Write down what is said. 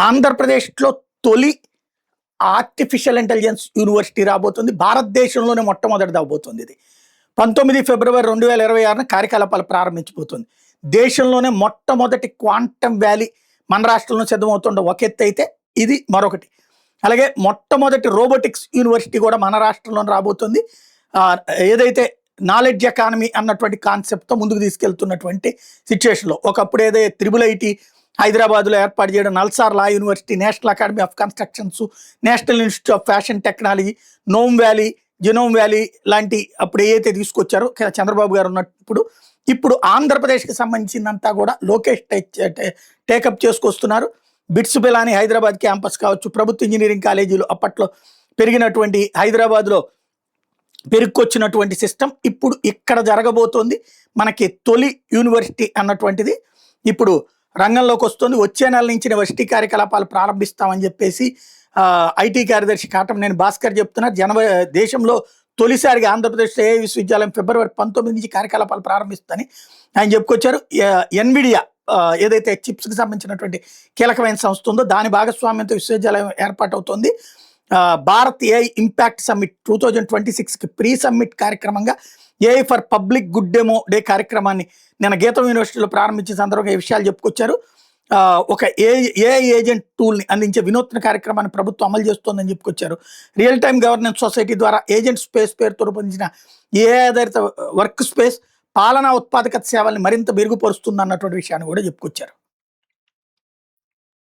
ఆంధ్రప్రదేశ్లో తొలి artificial intelligence university రాబోతుంది. భారతదేశంలోనే మొట్టమొదటిది అవబోతుంది. ఇది 19 ఫిబ్రవరి 2026 కార్యకలాపాలు ప్రారంభించబోతుంది. దేశంలోనే మొట్టమొదటి క్వాంటమ్ వ్యాలీ మన రాష్ట్రంలో సిద్ధమవుతుండ ఒక ఎత్తు అయితే ఇది మరొకటి. అలాగే మొట్టమొదటి రోబోటిక్స్ యూనివర్సిటీ కూడా మన రాష్ట్రంలో రాబోతుంది. ఏదైతే నాలెడ్జ్ ఎకానమీ అన్నటువంటి కాన్సెప్ట్తో ముందుకు తీసుకెళ్తున్నటువంటి సిచ్యువేషన్లో ఒకప్పుడు ఏదైతే త్రిబుల్ ఐటీ హైదరాబాద్లో ఏర్పాటు చేయడం, నల్సార్ లా university, national academy of constructions, national institute of fashion technology, నోమ్ valley, genome valley లాంటి అప్పుడు ఏదైతే తీసుకొచ్చారో చంద్రబాబు గారు ఉన్నప్పుడు, ఇప్పుడు ఆంధ్రప్రదేశ్కి సంబంధించిందంతా కూడా లోకేష్ టేకప్ చేసుకొస్తున్నారు. బిట్స్ పిలాని హైదరాబాద్ క్యాంపస్ కావచ్చు, ప్రభుత్వ ఇంజనీరింగ్ కాలేజీలు అప్పట్లో పెరిగినటువంటి హైదరాబాద్లో పెరుక్కొచ్చినటువంటి సిస్టమ్ ఇప్పుడు ఇక్కడ జరగబోతోంది. మనకి తొలి యూనివర్సిటీ అన్నటువంటిది ఇప్పుడు రంగంలోకి వస్తుంది. వచ్చే నెల నుంచి యూనివర్సిటీ కార్యకలాపాలు ప్రారంభిస్తామని చెప్పేసి ఐటీ కార్యదర్శి కాటమనేని భాస్కర్ చెప్తున్నారు. దేశంలో తొలిసారిగా ఆంధ్రప్రదేశ్ ఏఐ విశ్వవిద్యాలయం ఫిబ్రవరి 19 నుంచి కార్యకలాపాలు ప్రారంభిస్తుందని ఆయన చెప్పుకొచ్చారు. ఎన్విడియా ఏదైతే చిప్స్కి సంబంధించినటువంటి కీలకమైన సంస్థ ఉందో దాని భాగస్వామ్యంతో విశ్వవిద్యాలయం ఏర్పాటవుతోంది. భారత్ ఏఐ ఇంపాక్ట్ సమ్మిట్ 2026కి ప్రీ సమ్మిట్ కార్యక్రమంగా AI for public good demo day కార్యక్రమాన్ని నిన్న గీతం యూనివర్సిటీలో ప్రారంభించిన సందర్భంగా ఈ విషయాలు చెప్పుకొచ్చారు. ఒక ఏఐ ఏజెంట్ టూల్ని అందించే వినూత్న కార్యక్రమాన్ని ప్రభుత్వం అమలు చేస్తోందని చెప్పుకొచ్చారు. రియల్ టైమ్ గవర్నెన్స్ సొసైటీ ద్వారా ఏజెంట్ స్పేస్ పేరుతో రూపొందించిన ఏఐ ఆధారిత వర్క్ స్పేస్ పాలనా ఉత్పాదకత సేవల్ని మరింత మెరుగుపరుస్తుంది అన్నటువంటి విషయాన్ని కూడా చెప్పుకొచ్చారు.